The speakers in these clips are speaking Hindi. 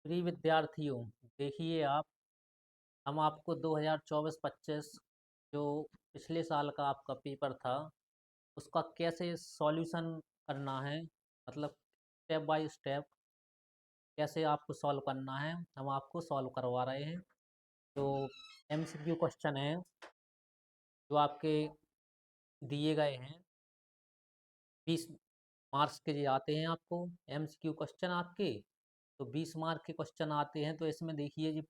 प्रिय विद्यार्थियों, देखिए हम आपको 2024-25 जो पिछले साल का आपका पेपर था उसका कैसे सॉल्यूशन करना है, मतलब स्टेप बाय स्टेप कैसे आपको सॉल्व करना है हम आपको सॉल्व करवा रहे हैं। तो एमसीक्यू क्वेश्चन है जो आपके दिए गए हैं। 20 मार्क्स के लिए आते हैं आपको एमसीक्यू क्वेश्चन आपके। तो 20 मार्क के क्वेश्चन आते हैं, तो इसमें देखिए जी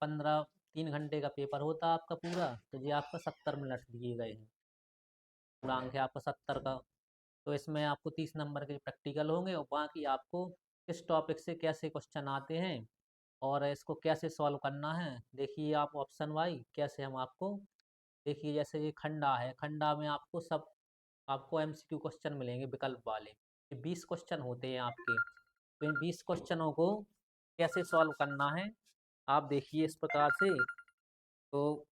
3 घंटे का पेपर होता है आपका पूरा। तो ये आपका 70 मिनट दिए गए हैं, पूर्णांक है आपका 70 का। तो इसमें आपको 30 नंबर के प्रैक्टिकल होंगे और बाकी आपको किस टॉपिक से कैसे क्वेश्चन आते हैं और इसको कैसे सॉल्व करना है। देखिए आप ऑप्शन वाई कैसे हम आपको, देखिए जैसे ये खंडा है, खंडा में आपको एमसीक्यू क्वेश्चन मिलेंगे विकल्प वाले। ये 20 क्वेश्चन होते हैं आपके। तो इन 20 क्वेश्चनों को कैसे सॉल्व करना है आप देखिए इस प्रकार से। तो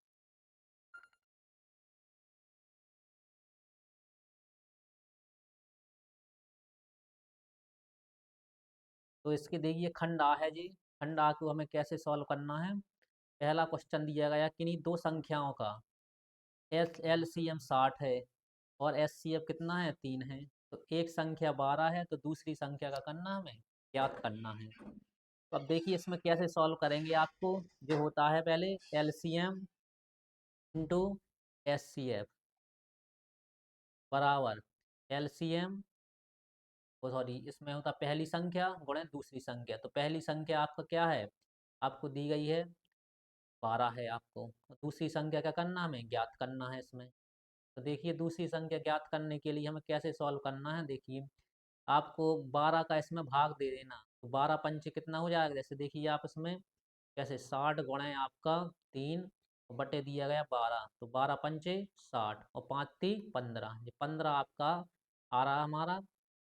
इसके देखिए खंडा है जी, खंडा को हमें कैसे सॉल्व करना है। पहला क्वेश्चन दिया गया किन्हीं दो संख्याओं का एलसीएम 60 है और एचसीएफ कितना है 3 है। तो एक संख्या 12 है तो दूसरी संख्या का करना हमें ज्ञात करना है। तो अब देखिए इसमें कैसे सॉल्व करेंगे। आपको जो होता है पहले एलसीएम इंटू एचसीएफ बराबर एलसीएम, ओ सॉरी, इसमें होता पहली संख्या गुणे दूसरी संख्या। तो पहली संख्या आपका क्या है, आपको दी गई है 12 है आपको। और दूसरी संख्या क्या करना हमें ज्ञात करना है इसमें। तो देखिए दूसरी संख्या ज्ञात करने के लिए हमें कैसे सॉल्व करना है। देखिए आपको 12 का इसमें भाग दे देना। तो 12 पंचे कितना हो जाएगा, जैसे देखिए आप इसमें कैसे 60 गुणे आपका 3 बटे दिया गया 12। तो 12 पंचे 60 और 5 3 15, ये 15 आपका आ रहा हमारा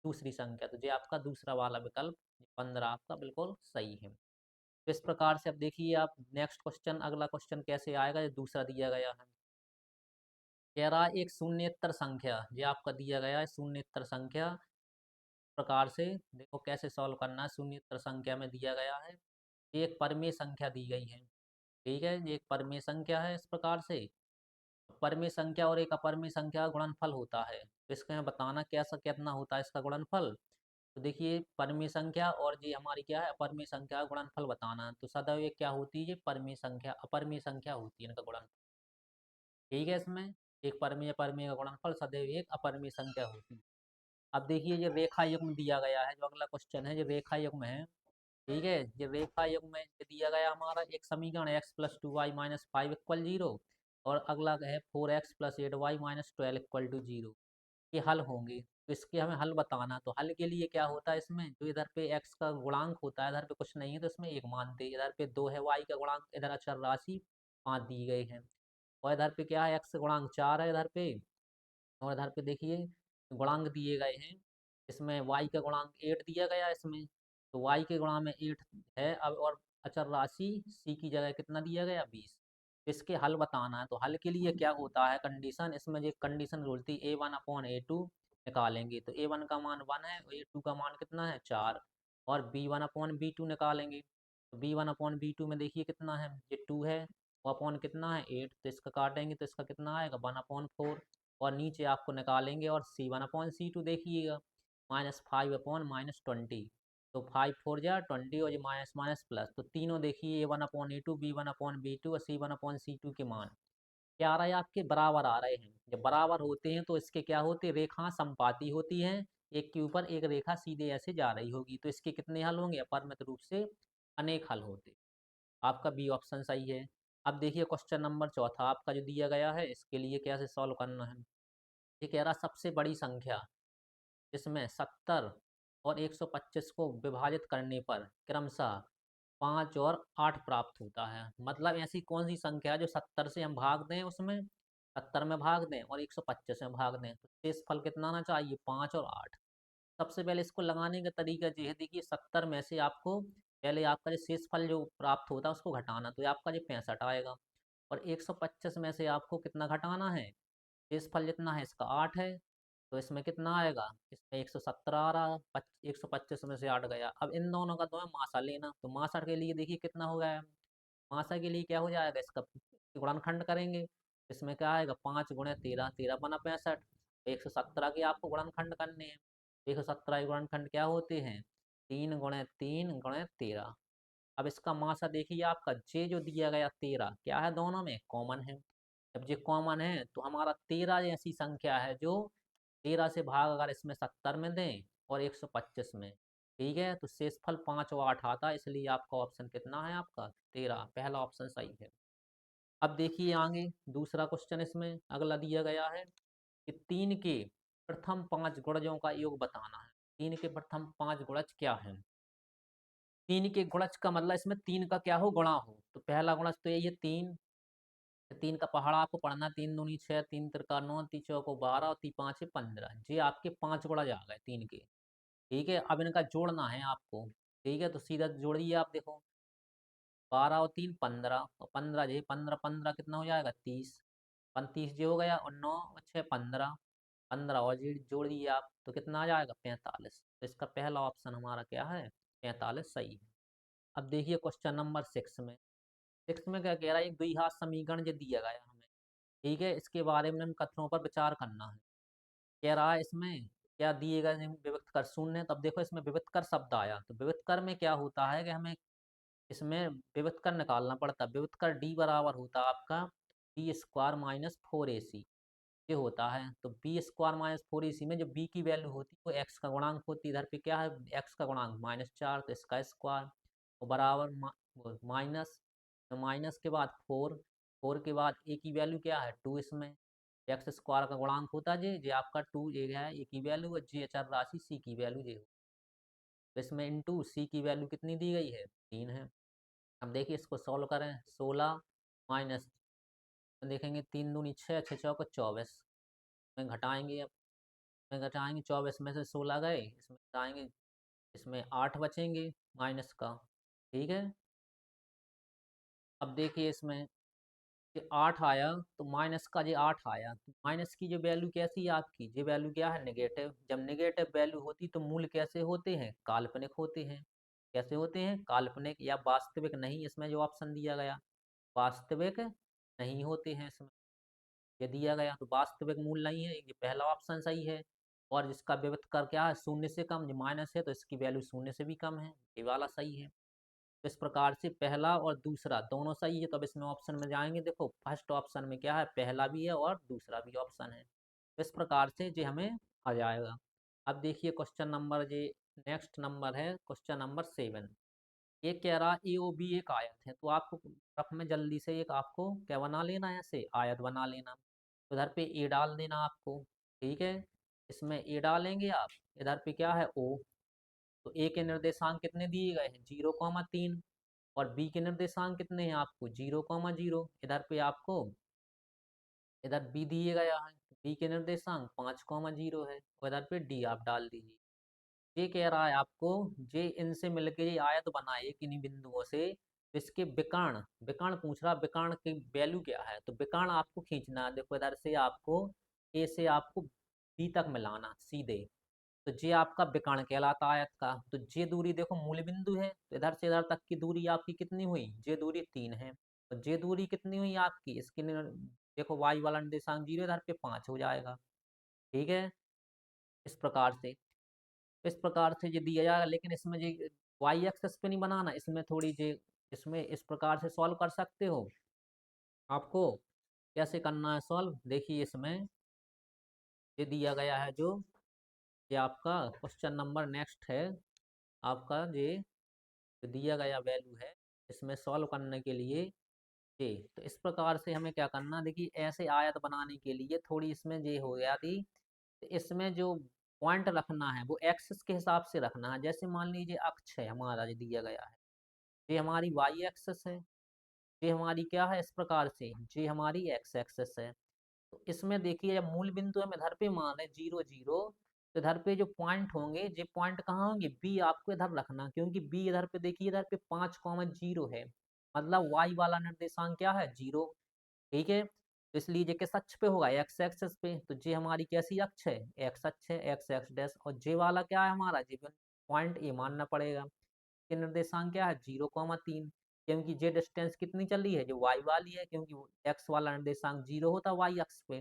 दूसरी संख्या। तो ये आपका दूसरा वाला विकल्प 15 आपका बिल्कुल सही है। तो इस प्रकार से अब देखिए आप नेक्स्ट क्वेश्चन, अगला क्वेश्चन कैसे आएगा। ये दूसरा दिया गया है, कह रहा है एक शून्येतर संख्या, ये आपका दिया गया है शून्येतर संख्या। प्रकार से देखो कैसे सॉल्व करना है। शून्येतर संख्या में दिया गया है एक परिमेय संख्या दी गई है, ठीक है। ये एक परिमेय संख्या है। इस प्रकार से परिमेय संख्या और एक अपरिमेय संख्या का गुणनफल होता है। तो इसका हमें बताना कैसा कितना होता है इसका गुणनफल। तो देखिए परिमेय संख्या और ये हमारी क्या है अपरिमेय संख्या का गुणनफल बताना है। तो सदैव ये क्या होती है, ये परिमेय संख्या अपरिमेय संख्या होती है इनका गुणनफल, ठीक है। इसमें एक परिमेय अपरिमेय का गुणनफल सदैव एक अपरिमेय संख्या होती है। अब देखिए ये रेखा युग्म दिया गया है, जो अगला क्वेश्चन है ये रेखा युग्म है, ठीक है। ये रेखा युग्म में दिया गया हमारा एक समीकरण x+2y-5 = 0 और अगला है 4x+8y-12 = 0। ये हल होंगे। तो इसके हमें हल बताना। तो हल के लिए क्या होता है, इसमें जो इधर पे x का गुणांक होता है इधर पे कुछ नहीं है, तो इसमें एक मानते हैं। इधर पे 2 है y का गुणांक, इधर अचर राशि 5 दी गई है। और इधर पे क्या है x गुणांक 4 है इधर पे। और इधर पे देखिए गुणांक दिए गए हैं, इसमें y का गुणांक 8 दिया गया है इसमें। तो y के गुणा में 8 है अब, और अचर राशि c की जगह कितना दिया गया 20। इसके हल बताना है। तो हल के लिए क्या होता है कंडीशन, इसमें जो कंडीशन बोलती है a1/a2 निकालेंगे। तो a1 का मान 1 है और a2 का मान कितना है 4, और b1/b2 निकालेंगे। तो b1/b2 में देखिए कितना है, ये 2 है और अपॉन कितना है 8। तो इसका काटेंगे तो इसका कितना आएगा 1/4। और नीचे आपको निकालेंगे और C1/C2 देखिएगा -5/-20। तो 5 4 जा 20 और ये माइनस माइनस प्लस। तो तीनों देखिए a1/a2 b1/b2 और C1/C2 के मान क्या आ रहा है आपके बराबर आ रहे हैं। जब बराबर होते हैं तो इसके क्या होते हैं, रेखा समपाती होती हैं। एक के ऊपर एक रेखा सीधे ऐसे जा रही होगी। तो इसके कितने हल होंगे, अपरिमित रूप से अनेक हल होते। आपका बी ऑप्शन सही है। अब देखिए क्वेश्चन नंबर चौथा आपका जो दिया गया है, इसके लिए कैसे सॉल्व करना है। ये कह रहा सबसे बड़ी संख्या जिसमें 70 और 125 को विभाजित करने पर क्रमशः 5 और 8 प्राप्त होता है। मतलब ऐसी कौन सी संख्या है जो 70 से हम भाग दें, उसमें 70 में भाग दें और 125 में भाग दें, तो शेष फल कितना आना चाहिए 5 और 8। सबसे पहले इसको लगाने का तरीका ये है, देखिए 70 में से आपको पहले आपका जो शेष फल जो प्राप्त होता है उसको घटाना। तो ये आपका जो 65 आएगा। और 125 में से आपको कितना घटाना है, शेष फल जितना है इसका 8 है। तो इसमें कितना आएगा, इसमें 117 आ रहा, 125 में से 8 गया। अब इन दोनों का तुम्हें मासा लेना, तो मासा के लिए देखिए कितना हो गया है। मासा के लिए क्या हो जाएगा, इसका गुणनखंड करेंगे, इसमें क्या आएगा 5 गुणे 13, 13 बना 65। 117 के आपको गुणनखंड करने हैं, 117 के गुणनखंड क्या होते हैं, 3 गुणे 3 गुणे 13। अब इसका मासा देखिए आपका जे जो दिया गया 13 क्या है, दोनों में कॉमन है। जब ये कॉमन है तो हमारा 13 ऐसी संख्या है जो 13 से भाग अगर इसमें 70 में दें और 125 में, ठीक है, तो शेषफल 5 और 8 आता है, इसलिए आपका ऑप्शन कितना है, आपका 13, पहला ऑप्शन सही है। अब देखिए आगे दूसरा क्वेश्चन इसमें अगला दिया गया है कि 3 के प्रथम 5 गुणजों का योग बताना है। 3 के प्रथम 5 गुणज क्या है, 3 के गुणज का मतलब इसमें 3 का क्या हो, गुणा हो। तो पहला गुणज तो यही है 3, 3 का पहाड़ा आपको पढ़ना, 3 दूनी 6, 3 तिरका 9, 3 चौको 12 और 3 पाँच 15, ये आपके 5 गुणज आ गए 3 के। ठीक है, अब इनका जोड़ना है आपको। ठीक है, तो सीधा जोड़िए आप देखो, 12 और 3 15 और 15 ये 15 15 कितना हो जाएगा 30, 30 ये हो गया, और 9 और 6 15, 15 और ये जोड़ दिए आप तो कितना आ जाएगा 45। तो इसका पहला ऑप्शन हमारा क्या है, 45 सही है। अब देखिए क्वेश्चन नंबर 6 में, 6 में क्या कह रहा है, एक द्विघात समीकरण जो दिया गया हमें, ठीक है, इसके बारे में इन कथनों पर विचार करना है। कह रहा है इसमें क्या दिए गए विविक्त कर शून्य, तब देखो इसमें विविक्त कर शब्द आया, तो विविक्त कर में क्या होता है कि हमें इसमें विविक्त कर निकालना पड़ता है। विविक्त कर डी बराबर होता है आपका बी स्क्वायर माइनस 4ac, ये होता है। तो बी स्क्वायर माइनस 4ac में जो बी की वैल्यू होती है वो एक्स का गुणांक होती है, इधर पे क्या है एक्स का गुणांक -4, तो इसका स्क्वायर और बराबर माइनस, तो माइनस के बाद 4, 4 के बाद ए की वैल्यू क्या है 2, इसमें एक्स स्क्वायर का गुणांक होता है जे आपका 2 ये है ए की वैल्यू, और जे अचर राशि सी की वैल्यू जे, तो इसमें इंटू सी की वैल्यू कितनी दी गई है 3 है। अब देखिए इसको सॉल्व करें, 16 माइनस देखेंगे 3 दूनी 6, 6 चौको 24 में घटाएंगे, अब में घटाएंगे 24 में से 16 गए, इसमें घटाएंगे, इसमें 8 बचेंगे माइनस का। ठीक है, अब देखिए इसमें ये 8 आया, तो माइनस का ये 8 आया, तो माइनस की जो वैल्यू कैसी है आपकी, ये वैल्यू क्या है नेगेटिव। जब नेगेटिव वैल्यू होती तो मूल कैसे होते हैं, काल्पनिक होते हैं। कैसे होते हैं, काल्पनिक या वास्तविक नहीं, इसमें जो ऑप्शन दिया गया वास्तविक नहीं होते हैं इसमें, ये दिया गया तो वास्तविक मूल नहीं है, ये पहला ऑप्शन सही है। और जिसका विविध कर क्या है शून्य से कम, जो माइनस है तो इसकी वैल्यू शून्य से भी कम है, ये वाला सही है। तो इस प्रकार से पहला और दूसरा दोनों सही है। तो अब इसमें ऑप्शन में जाएंगे, देखो फर्स्ट ऑप्शन में क्या है, पहला भी है और दूसरा भी ऑप्शन है, तो इस प्रकार से जो हमें आ जाएगा। अब देखिए क्वेश्चन नंबर जे नेक्स्ट नंबर है क्वेश्चन नंबर 7। ये कह रहा ए ओ बी एक आयत है, तो आपको रफ में जल्दी से एक आपको क्या बना लेना है, ऐसे आयत बना लेना। उधर पे ए डाल देना आपको, ठीक है, इसमें ए डालेंगे आप, इधर पे क्या है ओ, तो ए के निर्देशांक कितने दिए गए हैं 0,3, और बी के निर्देशांक कितने हैं आपको 0,0, इधर पे आपको इधर बी दिए गया है, बी के निर्देशांक 5,0 है, और इधर पे डी आप डाल दीजिए। ये कह रहा है आपको जे इनसे मिलके ये आयत बनाए किन्हीं बिंदुओं से, तो इसके विकर्ण, विकर्ण पूछ रहा, विकर्ण की वैल्यू क्या है, तो विकर्ण आपको खींचना है, देखो इधर से आपको ए से आपको बी तक मिलाना सीधे, तो जे आपका विकर्ण कहलाता आयत का। तो जे दूरी देखो मूल बिंदु है, तो इधर से इधर तक की दूरी आपकी कितनी हुई, जे दूरी 3 है, तो जे दूरी कितनी हुई आपकी, इसके देखो वाई वाला निर्देशांक 0, इधर पे 5 हो जाएगा। ठीक है, इस प्रकार से, इस प्रकार से ये दिया जाएगा, लेकिन इसमें ये वाई एक्सेस पे नहीं बनाना, इसमें थोड़ी जे इसमें इस प्रकार से सॉल्व कर सकते हो। आपको कैसे करना है सॉल्व, देखिए इसमें ये दिया गया है जो ये आपका क्वेश्चन नंबर नेक्स्ट है आपका, ये जो दिया गया वैल्यू है इसमें सॉल्व करने के लिए ये, तो इस प्रकार से हमें क्या करना, देखिए ऐसे आयत बनाने के लिए थोड़ी इसमें ये हो गया थी, तो इसमें जो पॉइंट रखना है वो एक्सिस के हिसाब से रखना है। जैसे मान लीजिए अक्ष है हमारा जो दिया गया है, ये हमारी वाई एक्सिस है, ये हमारी क्या है इस प्रकार से, ये हमारी एक्स एक्सिस है। तो इसमें देखिए जब मूल बिंदु हम इधर पे मान है 0,0, तो इधर पे जो पॉइंट होंगे ये पॉइंट कहाँ होंगे, बी आपको इधर रखना, क्योंकि बी इधर पे देखिए इधर पे 5,0 है, मतलब वाई वाला निर्देशांक क्या है 0। ठीक है, तो इसलिए ये किस अक्ष पे होगा, एक्स एक्सेस पे। तो जे हमारी कैसी अक्ष है, एक्स अक्ष है, एक्स एक्स डैश। और जे वाला क्या है हमारा, जे पॉइंट ए मानना पड़ेगा। के निर्देशांक क्या है, 0,3। क्योंकि जे डिस्टेंस कितनी चल रही है, जो वाई वाली है, क्योंकि एक्स वाला निर्देशांक 0 होता है वाई अक्ष पे,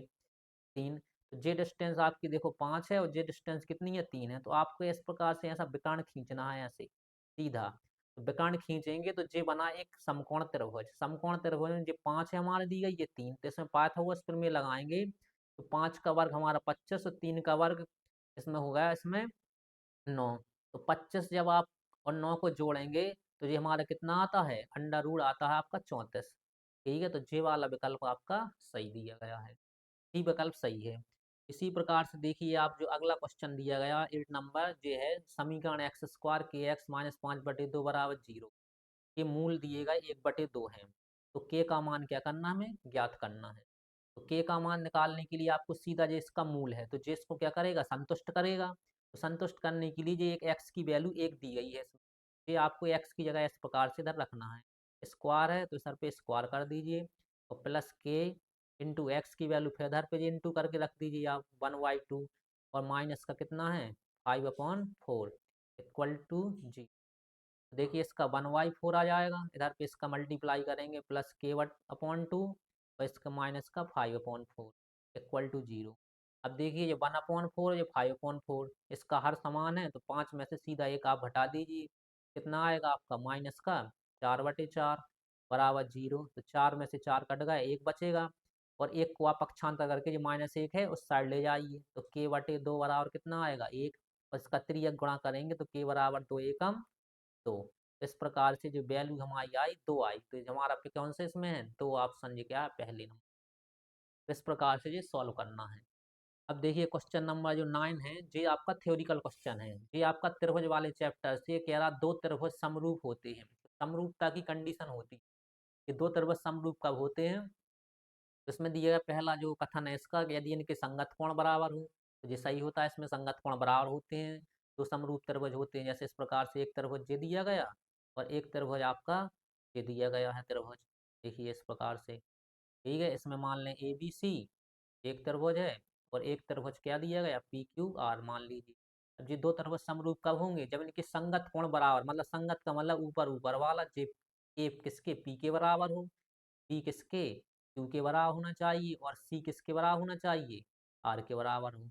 3। तो जे डिस्टेंस आपकी देखो 5 है और जे डिस्टेंस कितनी है, 3 है। तो आपको इस प्रकार से ऐसा विकर्ण खींचना है ऐसे सीधा। तो विकर्ण खींचेंगे तो जे बना एक समकोण त्रिभुज। समकोण त्रिभुज में जो 5 है हमारे दी गई, ये 3। तो इसमें पाइथागोरस प्रमेय लगाएंगे तो 5 का वर्ग हमारा 25 और 3 का वर्ग इसमें हो गया इसमें 9। तो 25 जब आप और 9 को जोड़ेंगे तो ये हमारा कितना आता है, अंडर रूट आता है आपका 34। ठीक है, तो जे वाला विकल्प आपका सही दिया गया है, ये विकल्प सही है। इसी प्रकार से देखिए आप जो अगला क्वेश्चन दिया गया 8 नंबर जो है, समीकरण एक्स स्क्वायर के एक्स माइनस 5/2 बराबर 0 के मूल दिए गए 1/2 है। तो के का मान क्या करना, हमें ज्ञात करना है। तो के का मान निकालने के लिए आपको सीधा जो इसका मूल है तो जे इसको क्या करेगा, संतुष्ट करेगा। तो संतुष्ट करने के लिए ये एक एक्स की वैल्यू 1 दी गई है इसमें, ये आपको एक्स की जगह इस प्रकार से इधर रखना है। स्क्वायर है तो इस पे स्क्वायर कर दीजिए और प्लस के इंटू एक्स की वैल्यू फिर इधर पे इंटू करके रख दीजिए आप 1/2। और माइनस का कितना है 5/4 इक्वल टू जी। देखिए इसका 1/4 आ जाएगा, इधर पे इसका मल्टीप्लाई करेंगे प्लस k/2 और इसका माइनस का 5/4 इक्वल टू 0। अब देखिए ये 1/4 ये 5/4 इसका हर समान है, तो 5 में से सीधा एक आप हटा दीजिए, कितना आएगा आपका माइनस का 4/4 बराबर 0। तो 4 में से 4 कट गए, एक बचेगा। और एक को आप पक्षांतर करके जो -1 है उस साइड ले जाइए, तो k/2 बराबर कितना आएगा 1। और इसका त्रियक गुणा करेंगे तो k बराबर 2 एकम 2। इस प्रकार से जो वैल्यू हमारी आई 2 आई, तो हमारा कौन से इसमें है, 2 ऑप्शन जो क्या है पहले नंबर। इस प्रकार से ये सॉल्व करना है। अब देखिए क्वेश्चन नंबर जो 9 है, ये आपका थ्योरिकल क्वेश्चन है। ये आपका त्रिभुज वाले चैप्टर से कह रहा, दो त्रिभुज समरूप होते हैं, समरूपता की कंडीशन होती है कि दो त्रिभुज समरूप कब होते हैं। तो इसमें दिया गया पहला जो कथन है इसका कि यदि इनके संगत कोण बराबर हो, तो ये सही होता है, इसमें संगत कोण बराबर होते हैं तो समरूप त्रिभुज होते हैं। जैसे इस प्रकार से एक त्रिभुज ये दिया गया और एक त्रिभुज आपका ये दिया गया है त्रिभुज, देखिए इस प्रकार से। ठीक है, इसमें मान लें ए बी सी एक त्रिभुज है और एक त्रिभुज क्या दिया गया पी क्यू आर मान लीजिए। अब ये दो त्रिभुज समरूप कब होंगे, जब इनके संगत कोण बराबर, मतलब संगत का मतलब ऊपर ऊपर वाला, जे ए किसके पी के बराबर हो, बी किसके क्यू के बराबर होना चाहिए और सी किसके बराबर होना चाहिए, आर के बराबर हो।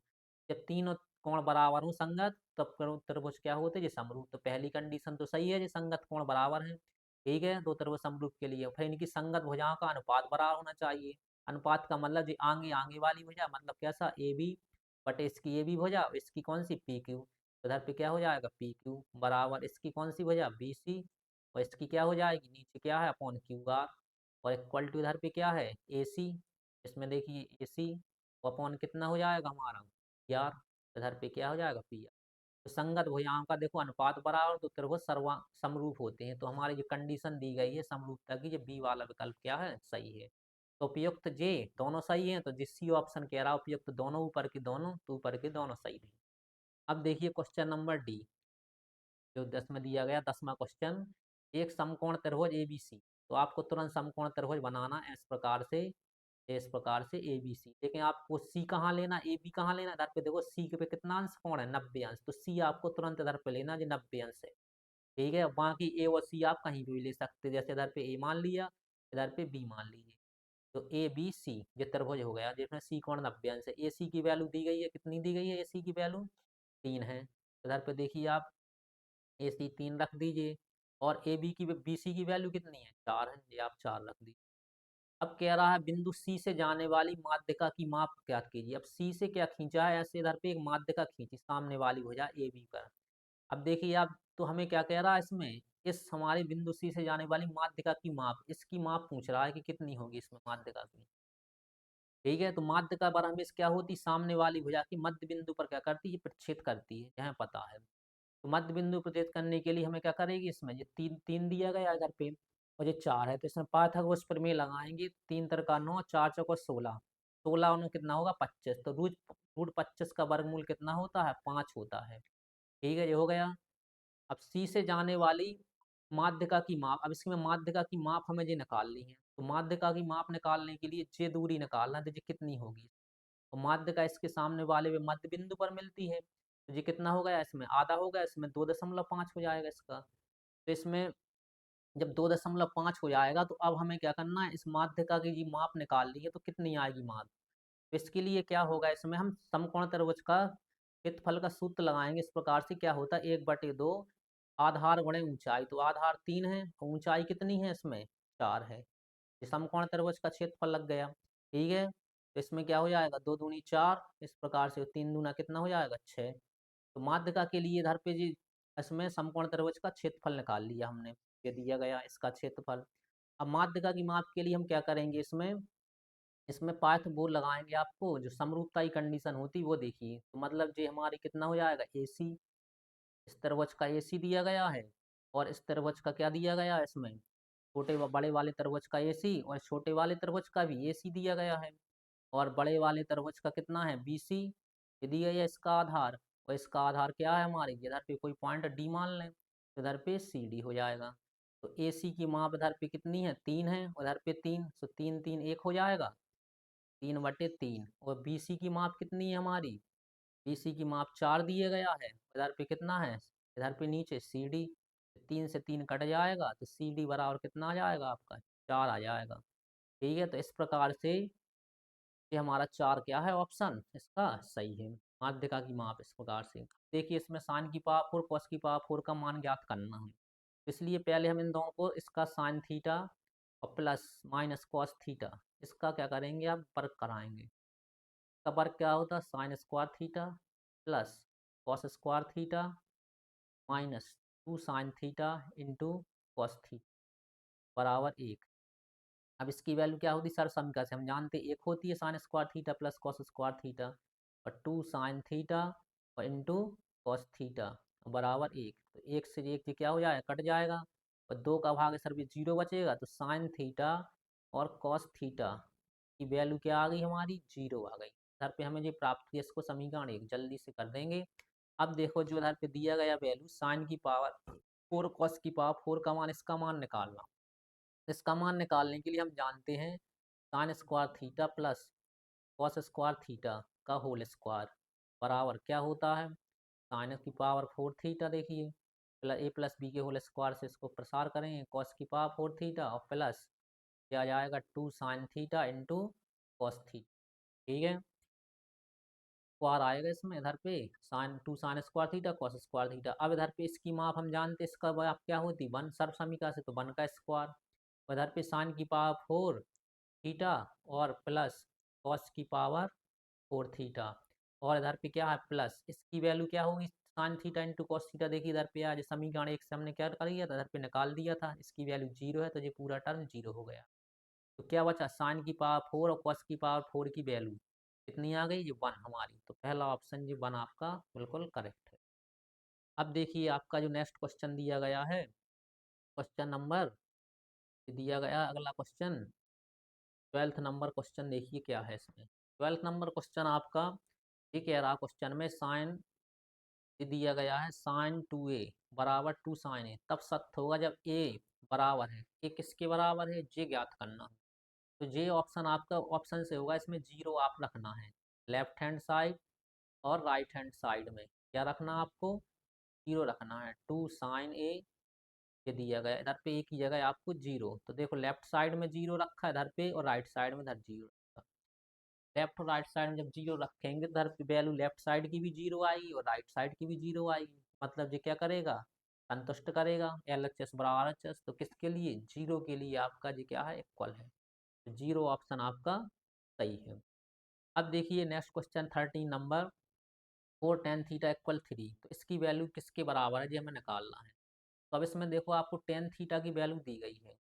जब तीनों कोण बराबर हो संगत तब त्रिभुज क्या होते हैं, ये समरूप। तो पहली कंडीशन तो सही है, ये संगत कोण बराबर है। ठीक है, दो त्रिभुज समरूप के लिए फिर इनकी संगत भुजाओं का अनुपात बराबर होना चाहिए। अनुपात का मतलब जो आगे आगे वाली भुजा, मतलब कैसा ए बी बटे इसकी ए बी भुजा, इसकी कौन सी पी क्यू, उधर पे क्या हो जाएगा पी क्यू बराबर इसकी कौन सी भुजा बी सी, और इसकी क्या हो जाएगी नीचे क्या है अपॉन क्यू आर। और इक्वल टू इधर पे क्या है ए सी, इसमें देखिए ए सी अपॉन कितना हो जाएगा हमारा यार, इधर पे क्या हो जाएगा पी आर। तो संगत भुजाओं का देखो अनुपात बराबर तो त्रिभुज सर्वा समरूप होते हैं। तो हमारी जो कंडीशन दी गई है समरूपता की, जो बी वाला विकल्प क्या है सही है। तो उपयुक्त जे दोनों सही हैं, तो जिस सी ऑप्शन कह रहा है उपयुक्त दोनों ऊपर के दोनों, तो ऊपर के दोनों सही है। अब देखिए क्वेश्चन नंबर डी जो 10 में दिया गया 10वां क्वेश्चन, एक समकोण त्रिभुज एबीसी। तो आपको तुरंत समकोण त्रिभुज बनाना है इस प्रकार से ए बी सी। लेकिन आपको सी कहाँ लेना, ए बी कहाँ लेना, इधर पे देखो सी के पे कितना अंश कोण है 90 अंश, तो सी आपको तुरंत इधर पे लेना जो 90 अंश है। ठीक है, बाकी ए और सी आप कहीं भी ले सकते हैं, जैसे इधर पे ए मान लिया इधर पे बी मान लीजिए। तो ए बी सी ये त्रिभुज हो गया जिसमें सी कोण 90 अंश है। ए सी की वैल्यू दी गई है, कितनी दी गई है ए सी की वैल्यू 3 है। इधर पे देखिए आप ए सी 3 रख दीजिए और ए बी की बी सी की वैल्यू कितनी है 4 है, ये आप 4 रख दीजिए। अब कह रहा है बिंदु सी से जाने वाली माध्यिका की माप ज्ञात कीजिए। अब सी से क्या खींचा है, ऐसे इधर पे एक माध्यिका खींची सामने वाली भुजा ए बी पर। अब देखिए आप, तो हमें क्या कह रहा है इसमें, इस हमारे बिंदु सी से जाने वाली माध्यिका की माप, इसकी माप पूछ रहा है कि कितनी होगी इसमें माध्यिका की। ठीक है, तो माध्यिका पर हमें क्या होती, सामने वाली भुजा की मध्य बिंदु पर क्या करती है, प्रतिच्छेद करती है, यह पता है। तो मध्य बिंदु प्रतीत करने के लिए हमें क्या करेगी, इसमें ये तीन तीन दिया गया इधर पे और ये 4 है, तो इसमें पाइथागोरस प्रमेय लगाएंगे। 3 तिरका 9 4 चौका 16, 16 में कितना होगा 25, तो रूट रूट 25 का वर्गमूल कितना होता है 5 होता है। ठीक है, ये हो गया। अब सी से जाने वाली माध्यिका की माप, अब इसमें माध्यिका की माप हमें ये निकालनी है। तो माध्यिका की माप निकालने के लिए ये दूरी निकालना है, तो ये कितनी होगी। तो माध्यिका इसके सामने वाले मध्य बिंदु पर मिलती है, तो ये कितना हो गया, इसमें आधा हो गया, इसमें 2.5 हो जाएगा इसका। तो इसमें जब 2.5 हो जाएगा तो अब हमें क्या करना है, इस माध्यिका की जी माप निकाल ली है, तो कितनी आएगी माप। तो इसके लिए क्या होगा, इसमें हम समकोण त्रिभुज का क्षेत्रफल का सूत्र लगाएंगे। इस प्रकार से क्या होता है, 1/2 आधार गुणे ऊंचाई, तो आधार 3 है, ऊंचाई कितनी है, इसमें 4 है। ये समकोण त्रिभुज का क्षेत्रफल लग गया। ठीक है, तो इसमें क्या हो जाएगा, 2 दूनी 4, इस प्रकार से 3 दूना कितना हो जाएगा, 6। तो माध्यिका के लिए इधर पे जी इसमें समकोण त्रिभुज का क्षेत्रफल निकाल लिया हमने, ये दिया गया इसका क्षेत्रफल। अब माध्यिका की माप के लिए हम क्या करेंगे, इसमें इसमें पाइथागोरस लगाएंगे। आपको जो समरूपता की कंडीशन होती वो देखिए, तो मतलब ये हमारी कितना हो जाएगा, AC, इस त्रिभुज का AC दिया गया है, और इस त्रिभुज का क्या दिया गया है, इसमें छोटे व बड़े वाले त्रिभुज का AC, और छोटे वाले त्रिभुज का भी AC दिया गया है, और बड़े वाले त्रिभुज का कितना है, BC, ये दिया है इसका आधार। और इसका आधार क्या है हमारे, इधर पे कोई पॉइंट D मान लें, तो इधर पे CD हो जाएगा। तो AC की माप इधर पे कितनी है, 3 है, उधर पे 3, तो 3 3 1 हो जाएगा, 3/3। और BC की माप कितनी है हमारी, BC की माप 4 दिए गया है, इधर पे कितना है, इधर पे नीचे CD, 3 से 3 कट जाएगा, तो CD बराबर कितना आ जाएगा आपका, 4 आ जाएगा। ठीक है, तो इस प्रकार से ये हमारा 4 क्या है, ऑप्शन इसका सही है। माध्यिका की माप इस प्रकार से। देखिए इसमें साइन की पावर 4 कॉस की पावर 4 का मान ज्ञात करना है, इसलिए पहले हम इन दोनों को, इसका साइन थीटा और प्लस माइनस कॉस थीटा, इसका क्या करेंगे, आप वर्ग कराएंगे। इसका वर्ग क्या होता है, sign square theta plus cos square theta minus 2 sine theta into cos theta बराबर 1। अब इसकी वैल्यू क्या होती है, सर समीकरण से हम जानते हैं, एक होती है sign square theta plus cos square theta, और 2 साइन थीटा और इंटू कॉस थीटा बराबर 1। तो 1 से 1 क्या हो जाएगा, कट जाएगा, और 2 का भाग सर भी 0 बचेगा, तो साइन थीटा और कॉस थीटा की वैल्यू क्या आ गई हमारी, 0 आ गई। इधर पे हमें ये प्राप्त किया, इसको समीकरण 1 जल्दी से कर देंगे। अब देखो जो इधर पे दिया गया वैल्यू साइन की पावर 4 कॉस की पावर 4 का मान, इसका मान निकालना। इसका मान निकालने के लिए हम जानते हैं sign square theta plus cos square theta का होल स्क्वायर बराबर क्या होता है, साइन की पावर 4 थीटा, देखिए प्लस A+B के होल स्क्वायर से इसको प्रसार करेंगे, कॉस की पावर 4 थीटा और प्लस क्या जाएगा 2 sine theta into cos theta. ठीक है, स्क्वायर आएगा इसमें, इधर पे sine 2 sine square theta cos square theta. अब इधर पे इसकी माप हम जानते हैं, इसका माप क्या होती है, 1 सर्व समीकरण से, तो 1 का स्क्वायर, इधर पे साइन की पावर 4 थीटा और प्लस कॉस की पावर 4 थीटा, और इधर पे क्या है प्लस, इसकी वैल्यू क्या होगी, sign theta into cos theta. देखिए इधर पे आज समीकरण 1 से हमने क्या कर दिया था, इधर पे निकाल दिया था, इसकी वैल्यू 0 है, तो ये पूरा टर्म 0 हो गया। तो क्या बचा, साइन की पावर 4 और कॉस की पावर 4 की वैल्यू कितनी आ गई, ये 1 हमारी। तो पहला ऑप्शन ये 1 आपका बिल्कुल करेक्ट है। अब देखिए आपका जो नेक्स्ट क्वेश्चन दिया गया है, क्वेश्चन नंबर दिया गया अगला क्वेश्चन 12th नंबर क्वेश्चन, देखिए क्या है इसमें। 12th नंबर क्वेश्चन आपका ये कह रहा, क्वेश्चन में साइन ये दिया गया है, साइन 2a बराबर 2 साइन ए तब सत्य होगा जब a बराबर है, a किसके बराबर है, j ज्ञात करना। तो j ऑप्शन आपका ऑप्शन से होगा, इसमें 0 आप रखना है लेफ्ट हैंड साइड और राइट हैंड साइड में, क्या रखना आपको, 0 रखना है। 2 साइन ए ये दिया गया, इधर पे एक ही जगह आपको 0, तो देखो लेफ्ट साइड में 0 रखा है इधर पे, और राइट साइड में इधर 0 रखा। लेफ्ट और राइट साइड में जब 0 रखेंगे, इधर पे वैल्यू लेफ्ट साइड की भी 0 आएगी और राइट साइड की भी 0 आएगी, मतलब ये क्या करेगा, संतुष्ट करेगा, LHS बराबर HH। तो किसके लिए, 0 के लिए आपका जी क्या है, इक्वल है। तो 0 ऑप्शन आपका सही है। अब देखिए next question 13 number, 4 tan theta equal 3, तो इसकी वैल्यू किसके बराबर है, ये हमें निकालना है। तो अब इसमें देखो आपको टेन थीटा की वैल्यू दी गई है,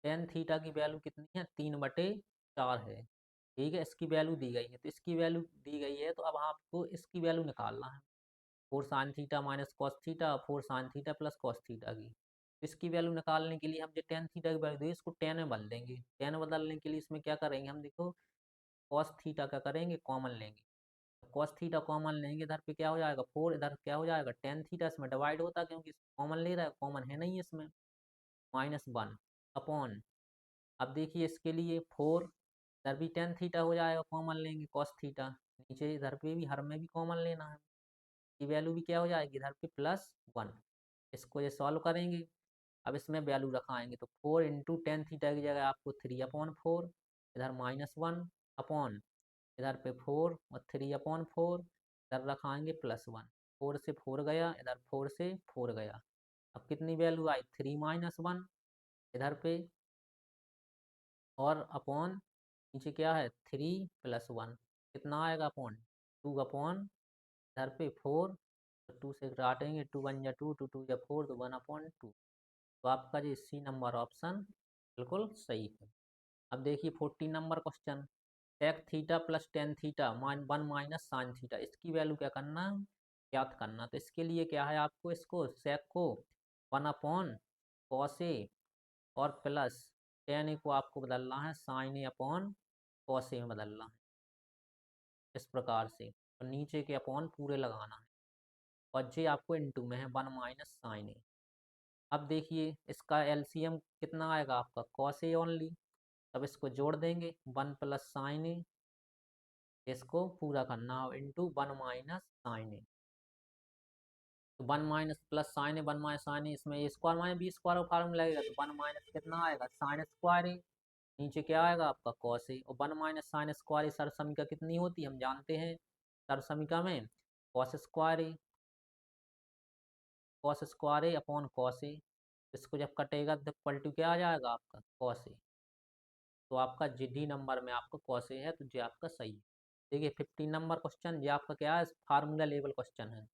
टेन थीटा की वैल्यू कितनी है, 3/4 है। ठीक है, इसकी वैल्यू दी गई है, तो इसकी वैल्यू दी गई है, तो अब आपको इसकी वैल्यू निकालना है। 4 sine theta minus cos theta, 4 sine theta plus cos theta की, तो इसकी वैल्यू निकालने के लिए हम जो टेन थीटा की वैल्यू दी इसको 10 में बदल देंगे। 10 बदलने के लिए इसमें क्या करेंगे, हम देखो कॉस थीटा का करेंगे, कॉमन लेंगे, कॉस थीटा कॉमन लेंगे, इधर पे क्या हो जाएगा 4, इधर क्या हो जाएगा टेन थीटा, इसमें डिवाइड होता है क्योंकि कॉमन ले रहा है, कॉमन है नहीं इसमें, -1 अपॉन अब देखिए इसके लिए 4 इधर भी टेन थीटा हो जाएगा, कॉमन लेंगे कॉस थीटा, नीचे इधर पे भी हर में भी कॉमन लेना है, की वैल्यू भी क्या हो जाएगी इधर पे +1। इसको ये सॉल्व करेंगे, अब इसमें वैल्यू रखाएंगे तो 4 × tan थीटा की जगह आपको 3/4, इधर -1 अपॉन इधर पे 4 और 3/4, इधर रखाएंगे +1। 4 से 4 गया, इधर 4 से 4 गया, अब कितनी वैल्यू आई 3 - 1 इधर पे, और अपॉन नीचे क्या है 3 + 1 कितना आएगा अपॉन 2/, इधर पे 4, तो 2 से काटेंगे, 2 × 1 = 2, 2 × 2 = 4, तो 1/2। तो आपका जो सी नंबर ऑप्शन बिल्कुल सही है। अब देखिए 14 number question, sec theta plus tan theta 1 - sin theta, इसकी वैल्यू क्या करना, ज्ञात करना। तो इसके लिए क्या है, आपको इसको sec को 1/cos A और प्लस tan A को आपको बदलना है sin A upon cos A में बदलना है, इस प्रकार से, और नीचे के अपॉन पूरे लगाना है, और जे आपको इनटू में है 1 - sin A। अब देखिए इसका एलसीएम कितना आएगा आपका cos A ओनली, तब इसको जोड़ देंगे 1 + sin A, इसको पूरा करना इंटू 1 - sin A। तो 1 + sin A 1 - sin A, इसमें A स्क्वायर - B स्क्वायर का फार्मूला लगेगा, तो 1 माइनस कितना आएगा sin स्क्वायर A, नीचे क्या आएगा आपका cos A, और 1 - sin स्क्वायर A सरसमिका कितनी होती है हम जानते हैं, सरसमिका में cos square A, upon cos A, इसको जब कटेगा तो इक्वल टू क्या आ जाएगा आपका cos A। तो आपका डी नंबर में आपका cos A है, तो ये आपका सही है। देखिए 15 नंबर क्वेश्चन, ये आपका क्या है, फार्मूला लेवल क्वेश्चन है।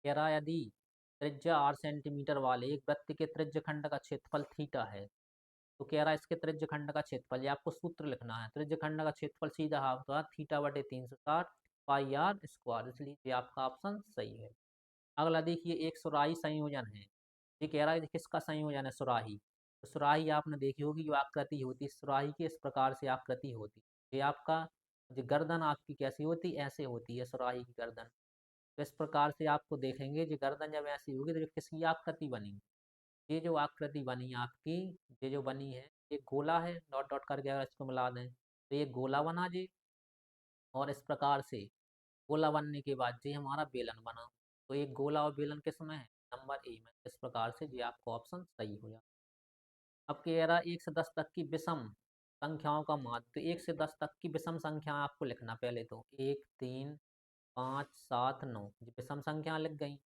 कह रहा है यदि त्रिज्या 8 सेंटीमीटर वाले एक वृत्त के त्रिज्य खंड का क्षेत्रफल थीटा है, तो कह रहा है इसके त्रिज्य खंड का क्षेत्रफल, ये आपको सूत्र लिखना है, त्रिज्य खंड का क्षेत्रफल सीधा हाफ होगा θ/360 πr², इसलिए ये आपका ऑप्शन सही है। अगला देखिए एक सुराही संयोजन है, ये कह रहा है कि किसका संयोजन है, सुराही। तो सुराही आपने देखी होगी, जो आकृति होती है सुराही की, इस प्रकार से आकृति होती है, ये आपका जो गर्दन आपकी कैसी होती है, ऐसे होती है सुराही की गर्दन। तो इस प्रकार से आपको देखेंगे जो गर्दन जब ऐसी होगी तो किसकी आकृति बनी, ये जो आकृति बनी आपकी, ये जो बनी है, ये गोला है, डॉट डॉट करके अगर इसको मिला दें तो ये गोला बना जी, और इस प्रकार से गोला बनने के बाद ये हमारा बेलन बना। तो एक गोला और बेलन किस में है, नंबर ए में, इस प्रकार से ये आपको ऑप्शन सही हो जाए। अब कह रहा 1 से 10 तक की विषम संख्याओं का माध्य, तो 1 से 10 तक की विषम संख्या आपको लिखना, पहले तो 1 3 5 7 9 ये विषम संख्या लिख गई।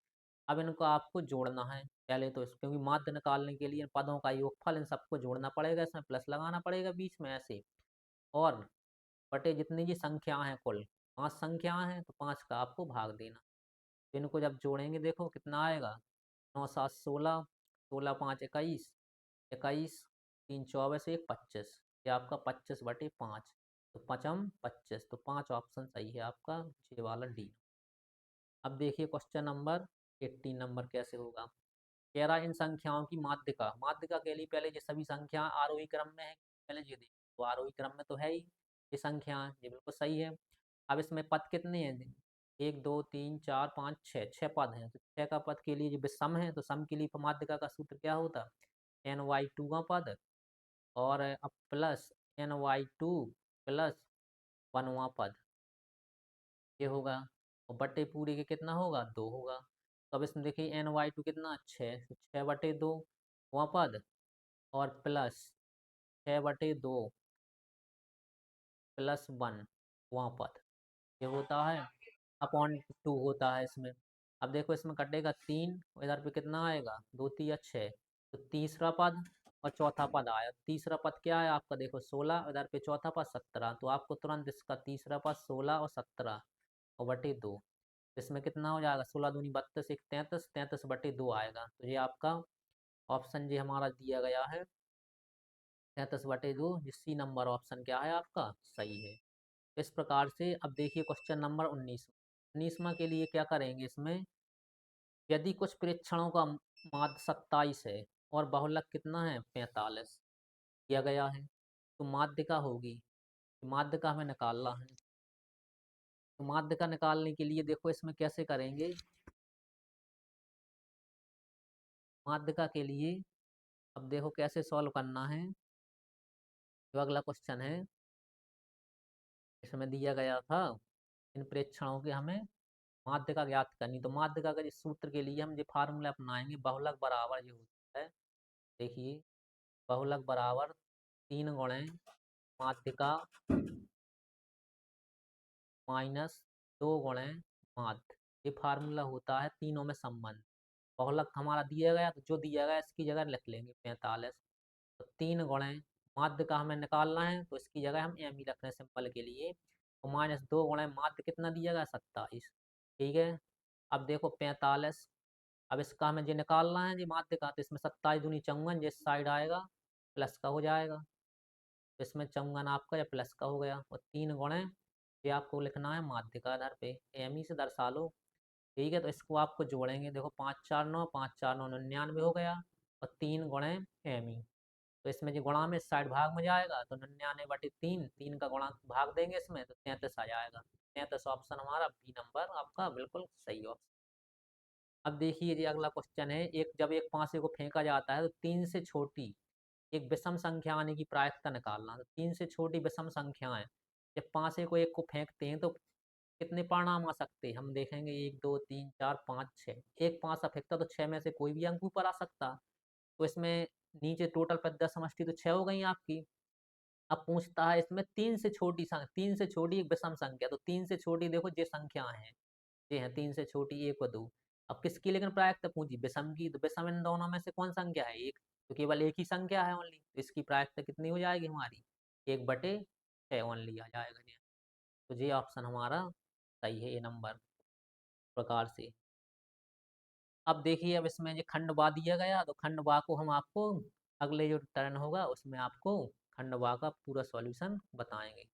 अब इनको आपको जोड़ना है पहले तो, क्योंकि माध्य निकालने के लिए पदों का योगफल इन सबको जोड़ना पड़ेगा, इसमें प्लस लगाना पड़ेगा बीच में ऐसे, और बटे जितनी ये संख्या हैं कुल 5 संख्याएं हैं, तो 5 का आपको भाग देना। तो इनको जब जोड़ेंगे देखो कितना आएगा, 9 7 16, 16 5 21, 21 3 24, 1 25, ये आपका 25/5, तो 5×25, तो 5 ऑप्शन सही है आपका, ये वाला डी। अब देखिए क्वेश्चन नंबर 18 नंबर कैसे होगा, कह रहा इन संख्याओं की माध्यिका, माध्यिका के लिए पहले ये सभी संख्या आरोही क्रम में है, पहले ये देखो, तो आरोही क्रम में तो है ही ये संख्या, ये बिल्कुल सही है। अब इसमें पद कितने हैं, 1 2 3 4 5 6, 6 पद हैं, तो 6 का पद के लिए जो सम है, तो सम के लिए माध्यिका का सूत्र क्या होता, ny2 का पद, और अब प्लस ny2 प्लस 1वां पद, ये होगा, और बटे पूरे के कितना होगा 2 होगा। तो अब इसमें देखिए ny2 कितना 6, 6/2 वहाँ पद, और प्लस 6/2 प्लस 1 वहाँ पद, ये होता है अपॉन 2 होता है इसमें। अब देखो इसमें कटेगा 3, इधर पे कितना आएगा 2 3 6, तो तीसरा पद और चौथा पद आया, तीसरा पद क्या है आपका देखो 16, इधर पे चौथा पद 17, तो आपको तुरंत इसका तीसरा पद 16 और 17 और बटे 2, इसमें कितना हो जाएगा 16 दूनी 32, 1 33, 33/2 आएगा, तो ये आपका ऑप्शन जी हमारा दिया गया है 33/2, सी नंबर ऑप्शन क्या है आपका सही है। इस प्रकार से अब देखिए क्वेश्चन नंबर 19वां के लिए क्या करेंगे, इसमें यदि कुछ प्रेक्षणों का माध्य 27 है और बहुलक कितना है 45 किया गया है, तो माध्यिका होगी, माध्यिका हमें निकालना है। तो माध्यिका निकालने के लिए देखो इसमें कैसे करेंगे, माध्यिका के लिए अब देखो कैसे सॉल्व करना है। जो अगला क्वेश्चन है इसमें दिया गया था, इन प्रेक्षणों की हमें माध्यिका ज्ञात करनी। तो माध्यिका के इस सूत्र के लिए हम ये फार्मूला अपनाएंगे, बहुलक बराबर ये होता है, देखिए बहुलक बराबर 3 गुणे माध्यिका माइनस 2 गुणे माध्य। ये फार्मूला होता है तीनों में संबंध। बहुलक हमारा दिया गया, तो जो दिया गया इसकी जगह लिख लेंगे 45। तो 3 गुणे माध्य का हमें निकालना है, तो इसकी जगह हम एम ही रख रहे हैं सिंपल के लिए। तो -2 गुणे माध्य कितना दिया गया, 27। ठीक है, अब देखो 45, अब इसका हमें ये निकालना है जी माध्य का, तो इसमें 27 दूनी 54, जिस साइड आएगा प्लस का हो जाएगा, तो इसमें 54 आपका या प्लस का हो गया। और 3 गुणे ये आपको लिखना है माध्य का आधार पे, एम ही से दर्शा लो। ठीक है, तो इसको आपको जोड़ेंगे, देखो 5 4 9, 5 4 9 99 हो गया, और 3 गुणे एम ही। तो इसमें जो गुणा में इस साइड भाग में जाएगा, तो 99/3, 3 का गुणा भाग देंगे इसमें, तो 33 आ जाएगा। 33 ऑप्शन हमारा बी नंबर आपका बिल्कुल सही ऑप्शन। अब देखिए जी अगला क्वेश्चन है, एक जब एक पासे को फेंका जाता है तो 3 से छोटी एक विषम संख्या आने की प्रायिकता निकालना। तो 3 से छोटी विषम संख्याएं, जब पासे को एक को फेंकते हैं तो कितने परिणाम आ सकते हैं, हम देखेंगे 1 2 3 4 5 6। एक पासा फेंकता तो 6 में से कोई भी अंक ऊपर आ सकता। तो इसमें नीचे टोटल 10 समष्टि तो 6 हो गई आपकी। अब पूछता है इसमें 3 से छोटी 3 से छोटी एक विषम संख्या, तो 3 से छोटी देखो ये संख्या है, ये है 3 से छोटी 1 व 2। अब किसकी लेकिन प्रायिकता पूछी, विषम की, तो विषम इन दोनों में से कौन संख्या है, एक, तो केवल एक ही संख्या है ओनली, तो इसकी प्रायिकता कितनी हो जाएगी हमारी, 1/6 ओनली आ जाएगा ये। तो ये ऑप्शन हमारा सही है, ये नंबर प्रकार से। अब देखिए, अब इसमें ये खंडवा दिया गया, तो खंडवा को हम आपको अगले जो टर्न होगा उसमें आपको खंडवा का पूरा सॉल्यूशन बताएंगे।